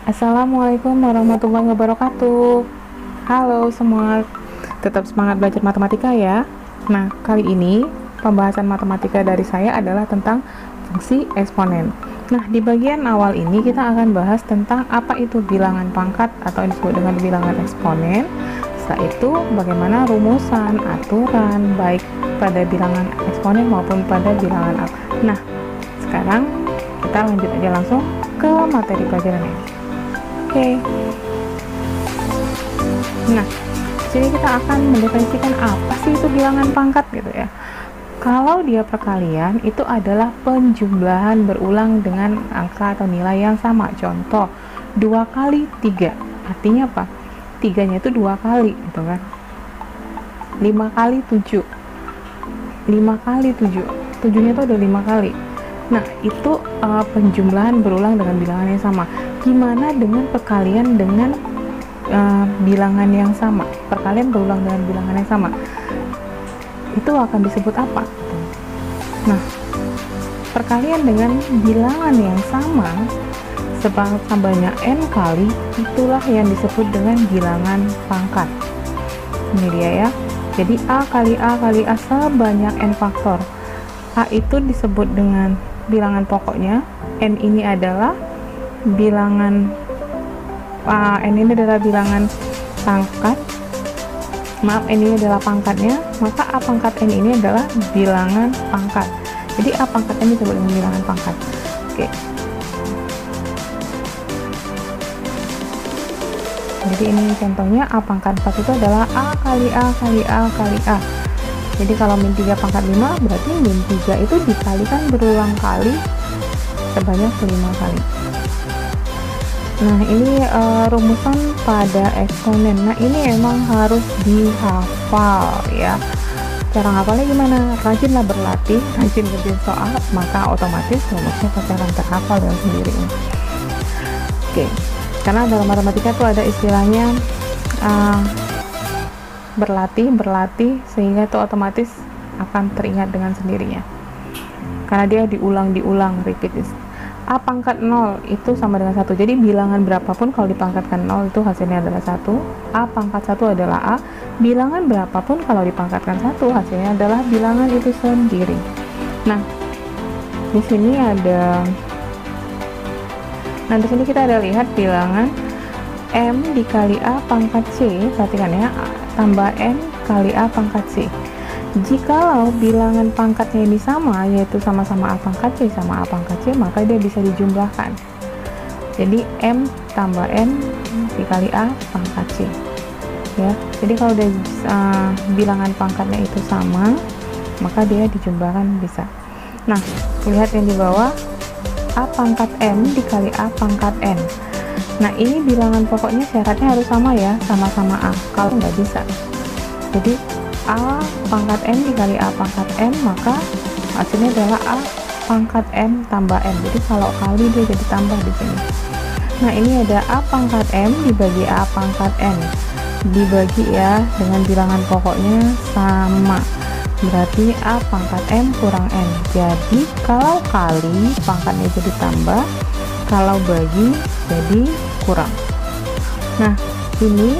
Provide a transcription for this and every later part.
Assalamualaikum warahmatullahi wabarakatuh. Halo semua, tetap semangat belajar matematika ya. Nah, kali ini pembahasan matematika dari saya adalah tentang fungsi eksponen. Nah, di bagian awal ini kita akan bahas tentang apa itu bilangan pangkat atau yang disebut dengan bilangan eksponen. Setelah itu, bagaimana rumusan, aturan, baik pada bilangan eksponen maupun pada bilangan angka. Nah, sekarang kita lanjut aja langsung ke materi pelajarannya. Oke. Nah, jadi kita akan mendefinisikan apa sih itu bilangan pangkat gitu ya. Kalau dia perkalian, itu adalah penjumlahan berulang dengan angka atau nilai yang sama. Contoh, 2 kali 3. Artinya apa? 3-nya itu 2 kali, gitu kan. 5 kali 7. 5 kali 7. 7-nya itu ada 5 kali. Nah, itu penjumlahan berulang dengan bilangan yang sama. Gimana dengan perkalian dengan bilangan yang sama? Perkalian berulang dengan bilangan yang sama, itu akan disebut apa? Nah, perkalian dengan bilangan yang sama sebanyak n kali, itulah yang disebut dengan bilangan pangkat. Ini dia ya. Jadi A kali A kali A sebanyak n faktor. A itu disebut dengan bilangan pokoknya, n ini adalah bilangan n ini adalah bilangan pangkat, maaf, n ini adalah pangkatnya, maka A pangkat n ini adalah bilangan pangkat. Jadi A pangkat n disebut dengan bilangan pangkat. Oke. Jadi ini contohnya A pangkat 4 itu adalah A kali A kali A kali A. Jadi kalau min 3 pangkat 5, berarti min 3 itu dikalikan berulang kali sebanyak 5 kali. Nah, ini rumusan pada eksponen. Nah, ini emang harus dihafal ya. Cara ngapalnya gimana? Rajinlah berlatih, rajin ngerjain soal, maka otomatis rumusnya pasti akan terhafal dengan sendirinya. Oke, karena dalam matematika tuh ada istilahnya berlatih sehingga itu otomatis akan teringat dengan sendirinya. Karena dia diulang, repeat. A pangkat 0 itu sama dengan 1. Jadi bilangan berapapun kalau dipangkatkan 0 itu hasilnya adalah 1. A pangkat 1 adalah A. Bilangan berapapun kalau dipangkatkan 1 hasilnya adalah bilangan itu sendiri. Nah, di sini kita ada lihat bilangan M dikali A pangkat C, perhatikan ya, tambah N kali A pangkat C. Jikalau bilangan pangkatnya ini sama, yaitu sama-sama A pangkat C sama A pangkat C, maka dia bisa dijumlahkan. Jadi M tambah N dikali A pangkat C. Ya, jadi kalau bilangan pangkatnya itu sama, maka dia dijumlahkan bisa. Nah, lihat yang di bawah, A pangkat M dikali A pangkat N. Nah, ini bilangan pokoknya syaratnya harus sama ya, sama-sama A. Kalau nggak bisa. Jadi A pangkat M dikali A pangkat M, maka hasilnya adalah A pangkat M tambah N. Jadi kalau kali dia jadi tambah di sini. Nah, ini ada A pangkat M dibagi A pangkat N. Dibagi ya dengan bilangan pokoknya sama. Berarti A pangkat M kurang N. Jadi kalau kali pangkatnya jadi tambah, kalau bagi jadi kurang. Nah, ini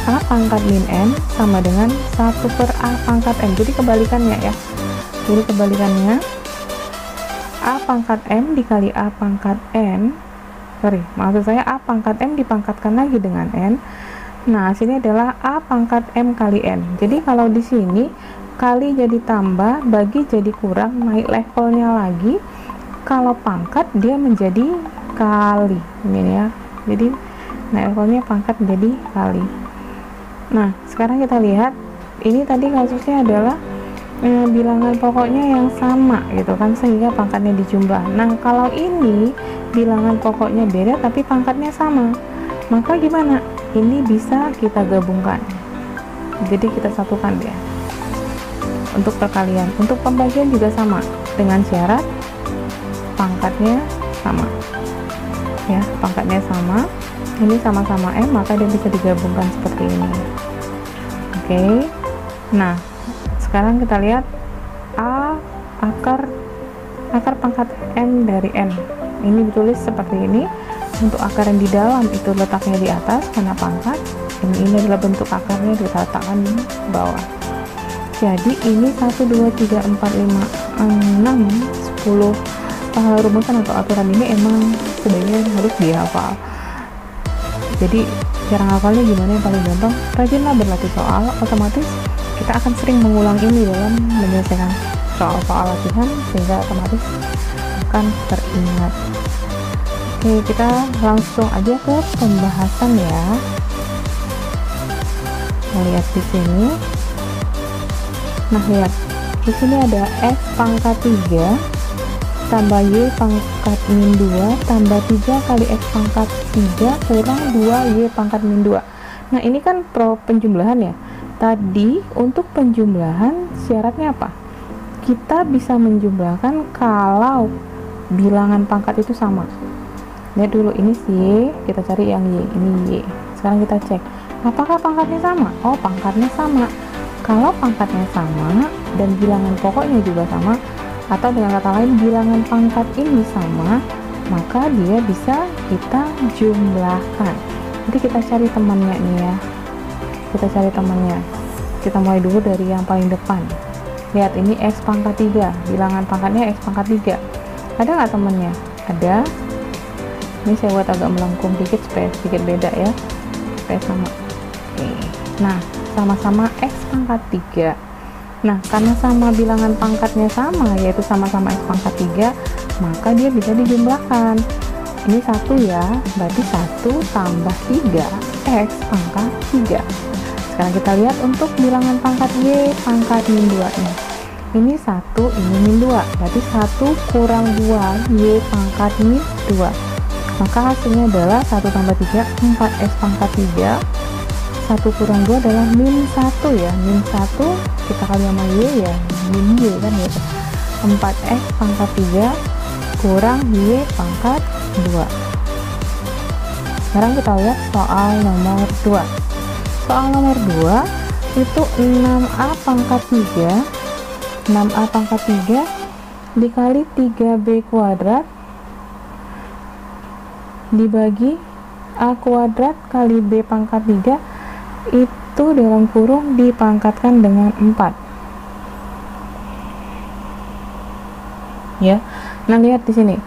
A pangkat min N sama dengan 1 per A pangkat N. Jadi kebalikannya ya. Jadi kebalikannya, A pangkat M dikali A pangkat N, maksud saya A pangkat M dipangkatkan lagi dengan N. Nah, sini adalah A pangkat M kali N. Jadi kalau di sini kali jadi tambah, bagi jadi kurang, naik levelnya lagi. Kalau pangkat dia menjadi kali. Ini ya. Jadi naik levelnya pangkat jadi kali. Nah, sekarang kita lihat, ini tadi kasusnya adalah bilangan pokoknya yang sama gitu kan, sehingga pangkatnya dijumlah. Nah, kalau ini bilangan pokoknya beda tapi pangkatnya sama, maka gimana? Ini bisa kita gabungkan. Jadi kita satukan ya. Untuk perkalian, untuk pembagian juga sama, dengan syarat pangkatnya sama. Ya, pangkatnya sama. Ini sama-sama M, maka dia bisa digabungkan seperti ini. Oke. Nah, sekarang kita lihat A akar pangkat M dari N. Ini ditulis seperti ini. untuk akar yang di dalam itu letaknya di atas karena pangkat, ini adalah bentuk akarnya diletakkan di bawah. Jadi ini 1, 2, 3, 4, 5, 6, 10 rumusan atau aturan ini emang sebenarnya harus dihafal. Jadi cara ngafalnya gimana yang paling gampang? Rajinlah berlatih soal, otomatis kita akan sering mengulang ini dalam menyelesaikan soal-soal latihan sehingga otomatis akan teringat. Oke, kita langsung aja ke pembahasan ya. Lihat di sini. Nah, lihat. Di sini ada X pangkat 3 tambah Y pangkat min 2 tambah 3 kali X pangkat 3 kurang 2Y pangkat min 2. Nah, ini kan penjumlahan ya. Tadi untuk penjumlahan syaratnya apa? Kita bisa menjumlahkan kalau bilangan pangkat itu sama. Lihat dulu, ini si Y, kita cari yang Y, ini Y. Sekarang kita cek, apakah pangkatnya sama? Oh, pangkatnya sama. Kalau pangkatnya sama dan bilangan pokoknya juga sama, atau dengan kata lain bilangan pangkat ini sama, maka dia bisa kita jumlahkan. Jadi kita cari temannya nih ya. Kita cari temannya. Kita mulai dulu dari yang paling depan. Lihat, ini X pangkat 3, bilangan pangkatnya X pangkat 3. Ada nggak temannya? Ada. Ini saya buat agak melengkung dikit supaya sedikit beda ya, supaya sama. Oke. Nah, sama-sama X pangkat 3. Nah, karena sama bilangan pangkatnya sama, yaitu sama-sama X pangkat 3, maka dia bisa dijumlahkan. Ini 1 ya, berarti 1 tambah 3 X pangkat 3. Sekarang kita lihat untuk bilangan pangkat Y pangkat min 2 nya. Ini 1, ini min 2, berarti 1 kurang 2 Y pangkat min 2. Maka hasilnya adalah 1 tambah 3, 4X pangkat 3. 1 kurang 2 adalah min 1 ya. Min 1 kita kali sama Y ya, min Y kan ya. 4X pangkat 3 kurang Y pangkat 2. Sekarang kita lihat soal nomor 2. Soal nomor 2 itu 6A pangkat 3 6A pangkat 3 dikali 3B kuadrat dibagi A kuadrat kali B pangkat 3 itu dalam kurung dipangkatkan dengan 4 ya. Nah, lihat di sini.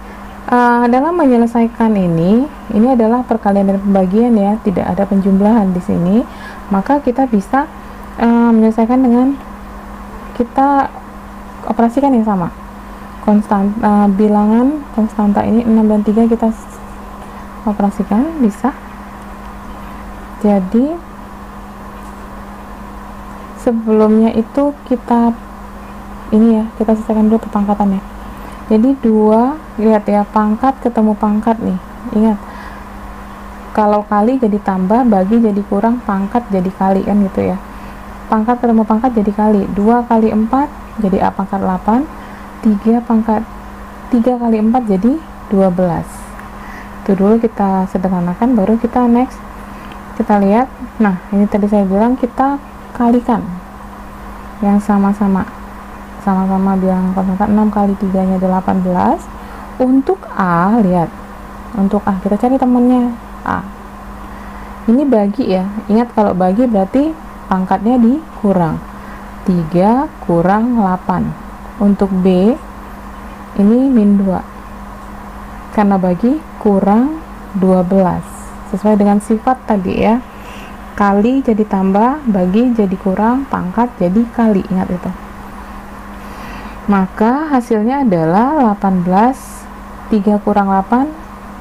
Dalam menyelesaikan ini adalah perkalian dan pembagian ya, tidak ada penjumlahan di sini. Maka kita bisa menyelesaikan dengan kita operasikan yang sama. Bilangan konstanta ini 6 dan 3 kita operasikan, bisa. Jadi sebelumnya itu kita ini ya, kita selesaikan dulu perpangkatannya. Jadi 2, lihat ya, pangkat ketemu pangkat nih. Ingat, kalau kali jadi tambah, bagi jadi kurang, pangkat jadi kali kan gitu ya. Pangkat ketemu pangkat jadi kali. 2 kali 4 jadi A pangkat 8. 3 kali 4 jadi 12. Itu dulu kita sederhanakan, baru kita next. Kita lihat. Nah, ini tadi saya bilang kita kalikan yang sama-sama bilangan konstanta. 6 kali 3 nya 18. Untuk A, lihat, untuk A kita cari temannya A. Ini bagi ya, ingat kalau bagi berarti pangkatnya dikurang. 3 kurang 8. Untuk B ini min 2 karena bagi kurang 12 sesuai dengan sifat tadi ya, kali jadi tambah, bagi jadi kurang, pangkat jadi kali, ingat itu. Maka hasilnya adalah 18, 3 kurang 8,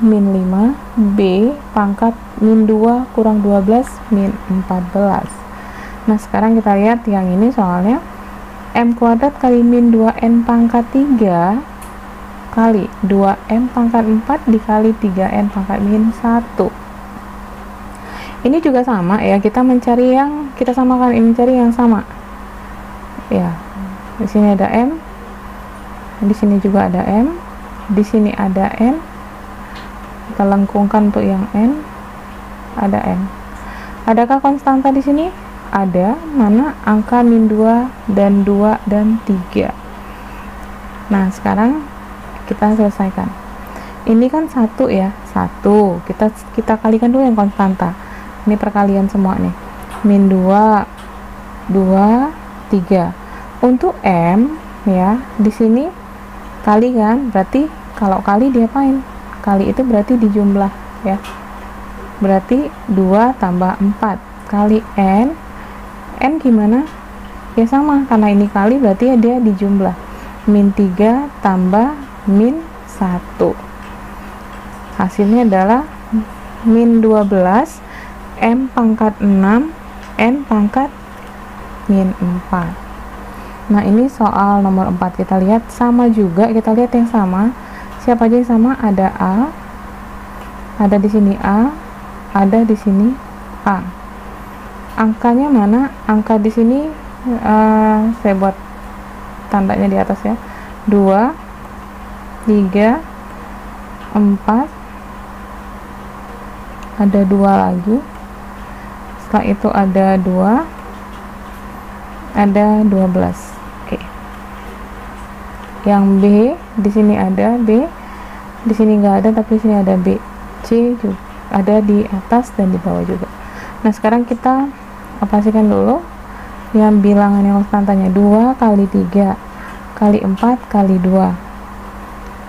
min 5, B pangkat min 2 kurang 12, min 14. Nah, sekarang kita lihat yang ini soalnya. M kuadrat kali min 2N pangkat 3 kali 2M pangkat 4 dikali 3N pangkat min 1. Ini juga sama ya, kita mencari yang kita samakan, ini mencari yang sama. Ya, di sini ada M. Di sini juga ada M, di sini ada N, kita lengkungkan untuk yang N, ada N. Adakah konstanta di sini? Ada, mana angka min 2 dan 2 dan 3. Nah, sekarang kita selesaikan. ini kan 1 ya, 1 kita kalikan dulu yang konstanta, ini perkalian semua nih, min 2 2 3. Untuk M ya, di sini kali kan, berarti kalau kali diapain? Kali itu berarti dijumlah ya, berarti 2 tambah 4 kali N gimana? Ya sama, karena ini kali berarti ya dia dijumlah, min 3 tambah min 1, hasilnya adalah min 12 M pangkat 6 N pangkat min 4. Nah ini soal nomor 4, kita lihat sama juga, kita lihat yang sama. Siapa aja yang sama? Ada A, ada di sini A, ada di sini A. Angkanya mana? Angka di sini saya buat tandanya di atas ya, 2 3 4, ada 2 lagi, setelah itu ada 2, ada 12. Oke. Yang B di sini ada B, di sini nggak ada, tapi di sini ada B. C juga ada di atas dan di bawah juga. Nah sekarang kita operasikan dulu yang bilangan yang konstantanya, 2 kali 3 kali 4 kali 2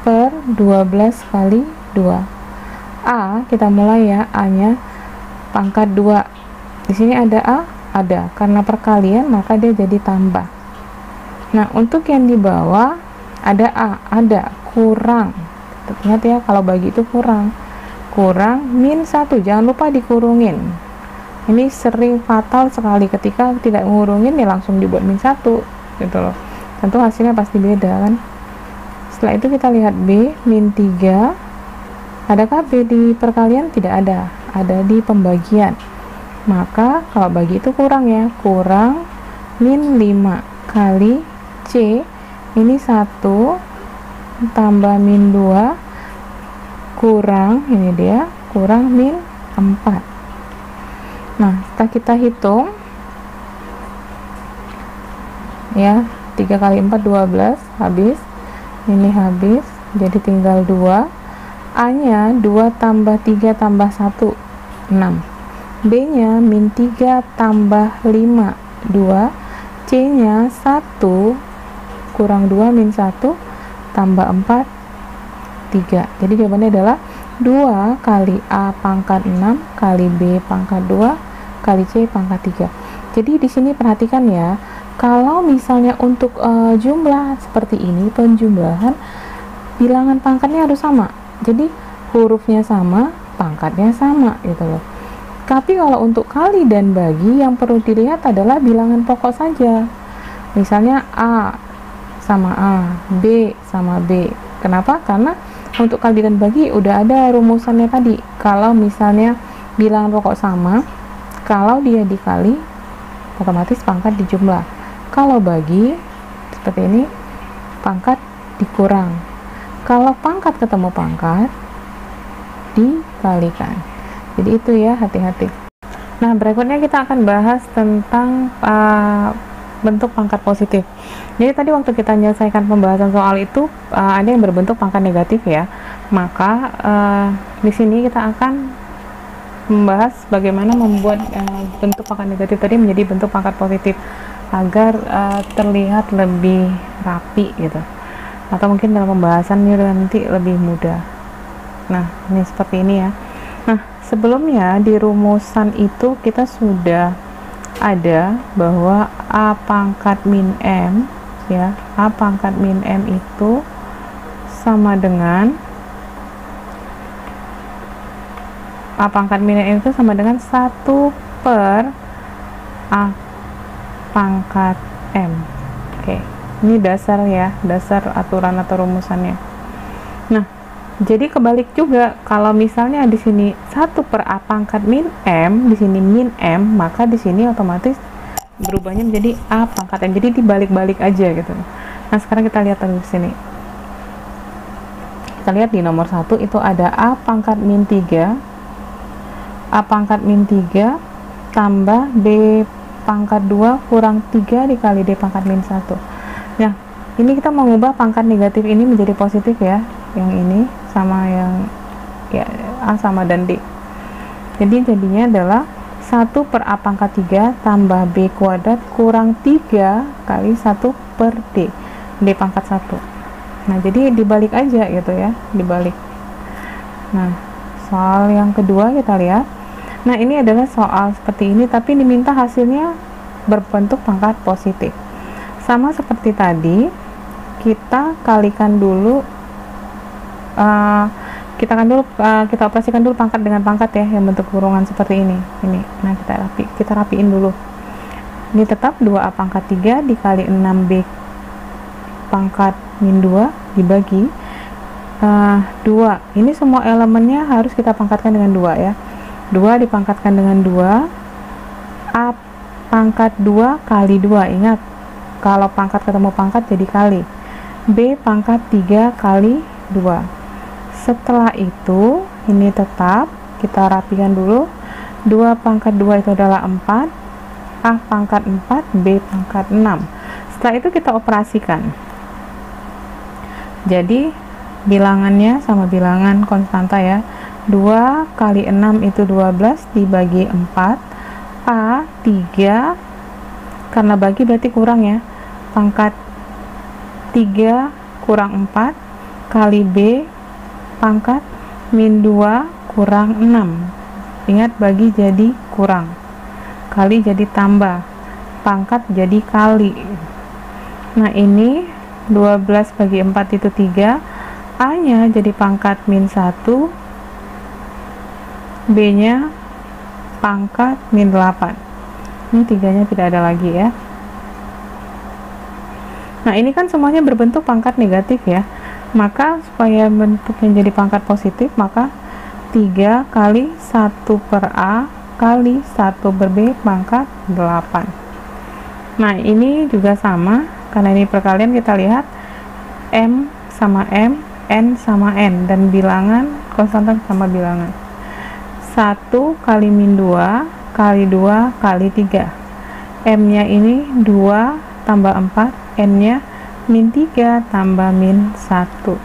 per 12 kali 2. A kita mulai ya, A nya pangkat 2, di sini ada A, ada, karena perkalian maka dia jadi tambah. Nah untuk yang di bawah ada A, ada, kurang, ingat ya kalau bagi itu kurang min 1, jangan lupa dikurungin. Ini sering fatal sekali ketika tidak mengurungin ya langsung dibuat min 1 gitu loh, tentu hasilnya pasti beda kan. Setelah itu kita lihat B, min 3, adakah B di perkalian? Tidak ada, ada di pembagian, maka kalau bagi itu kurang ya, kurang min 5 kali C, ini 1 tambah min 2 kurang, ini dia, kurang min 4. Nah setelah kita hitung ya, 3 kali 4 12, habis, ini habis, jadi tinggal 2. A nya 2 tambah 3 tambah 1 6, B nya min 3 tambah 5 2, C nya 1 kurang 2 min 1 tambah 4 3. Jadi jawabannya adalah 2 kali A pangkat 6 kali B pangkat 2 kali C pangkat 3. Jadi di sini perhatikan ya, kalau misalnya untuk jumlah seperti ini, penjumlahan, bilangan pangkatnya harus sama. Jadi hurufnya sama, pangkatnya sama gitu loh. Tapi kalau untuk kali dan bagi, yang perlu dilihat adalah bilangan pokok saja. Misalnya A sama A, B sama B. Kenapa? Karena untuk kali dan bagi udah ada rumusannya tadi. Kalau misalnya bilangan pokok sama, kalau dia dikali otomatis pangkat dijumlah. Kalau bagi seperti ini, pangkat dikurang. Kalau pangkat ketemu pangkat dikalikan. Jadi itu ya, hati-hati. Nah berikutnya kita akan bahas tentang bentuk pangkat positif. Jadi tadi waktu kita menyelesaikan pembahasan soal itu ada yang berbentuk pangkat negatif ya. Maka di sini kita akan membahas bagaimana membuat bentuk pangkat negatif tadi menjadi bentuk pangkat positif agar terlihat lebih rapi gitu. Atau mungkin dalam pembahasannya nanti lebih mudah. Nah ini seperti ini ya. Nah sebelumnya di rumusan itu kita sudah ada bahwa A pangkat min M ya, A pangkat min M itu sama dengan A pangkat min M itu sama dengan 1 per A pangkat M. Oke, ini dasar ya, dasar aturan atau rumusannya. Nah jadi kebalik juga, kalau misalnya di sini 1 per A pangkat min M, di sini min M, maka di sini otomatis berubahnya menjadi A pangkat M. Jadi dibalik-balik aja gitu. Nah, sekarang kita lihat di sini. Kita lihat di nomor 1 itu ada A pangkat min 3, A pangkat min 3 tambah B pangkat 2 kurang 3 dikali D pangkat min 1. Nah, ini kita mengubah pangkat negatif ini menjadi positif ya. Yang ini sama yang ya A sama dan D. Jadi jadinya adalah 1 per A pangkat 3 tambah B kuadrat kurang 3 kali 1 per D, D pangkat 1. Nah, jadi dibalik aja gitu ya, dibalik. Nah, soal yang kedua kita lihat. Nah, ini adalah soal seperti ini, tapi diminta hasilnya berbentuk pangkat positif. Sama seperti tadi, kita kalikan dulu, kita operasikan dulu pangkat dengan pangkat ya, yang bentuk kurungan seperti ini. Nah, kita rapiin dulu. Ini tetap 2A pangkat 3 dikali 6B pangkat min 2 dibagi 2. Ini semua elemennya harus kita pangkatkan dengan 2 ya. 2 dipangkatkan dengan 2, A pangkat 2 kali 2. Ingat, kalau pangkat ketemu pangkat jadi kali. B pangkat 3 kali 2. Setelah itu, ini tetap kita rapikan dulu. 2 pangkat 2 itu adalah 4, A pangkat 4, B pangkat 6. Setelah itu kita operasikan. Jadi, bilangannya sama bilangan konstanta ya. 2 kali 6 itu 12 dibagi 4. A 3, karena bagi berarti kurang ya. Pangkat 3 kurang 4 kali B pangkat min 2 kurang 6. Ingat, bagi jadi kurang, kali jadi tambah, pangkat jadi kali. Nah, ini 12 bagi 4 itu 3, A nya jadi pangkat min 1, B nya pangkat min 8. Ini 3 nya tidak ada lagi ya. Nah, ini kan semuanya berbentuk pangkat negatif ya. Maka supaya bentuknya jadi pangkat positif, maka 3 kali 1 per A kali 1 per B pangkat 8. Nah, ini juga sama, karena ini perkalian, kita lihat M sama M, N sama N, dan bilangan konstanta sama bilangan. 1 kali min 2 kali 2 kali 3. M nya ini 2 tambah 4, N nya min 3 tambah min 1.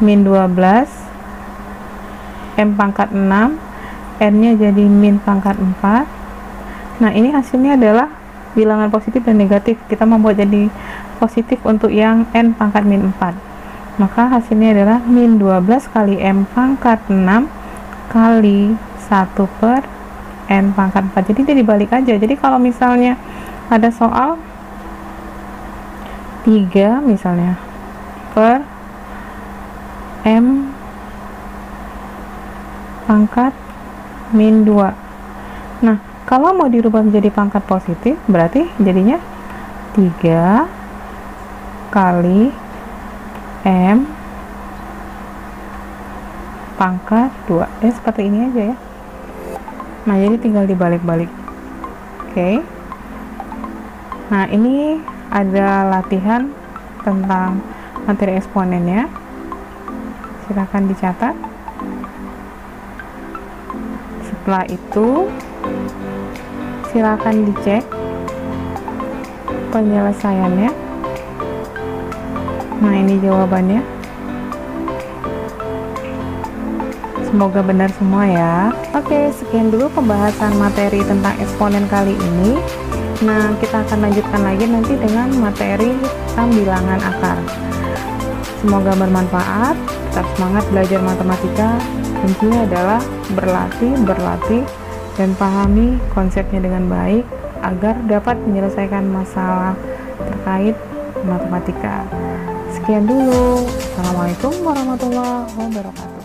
Min 12, M pangkat 6, N nya jadi min pangkat 4. Nah, ini hasilnya adalah bilangan positif dan negatif. Kita membuat jadi positif untuk yang N pangkat min 4. Maka hasilnya adalah min 12 kali M pangkat 6 kali 1 per N pangkat 4. Jadi dia dibalik aja. Jadi kalau misalnya ada soal 3 misalnya per M pangkat min 2. Nah, kalau mau dirubah menjadi pangkat positif, berarti jadinya 3 kali M pangkat 2. Seperti ini aja ya. Nah, jadi tinggal dibalik-balik. Oke. Nah, ini ada latihan tentang materi eksponennya. Silahkan dicatat. Setelah itu, silahkan dicek penyelesaiannya. Nah, ini jawabannya. Semoga benar semua ya. Oke, sekian dulu pembahasan materi tentang eksponen kali ini. Nah, kita akan lanjutkan lagi nanti dengan materi tentang bilangan akar. Semoga bermanfaat. Tetap semangat belajar matematika. Kuncinya adalah berlatih, dan pahami konsepnya dengan baik agar dapat menyelesaikan masalah terkait matematika. Sekian dulu. Assalamualaikum warahmatullahi wabarakatuh.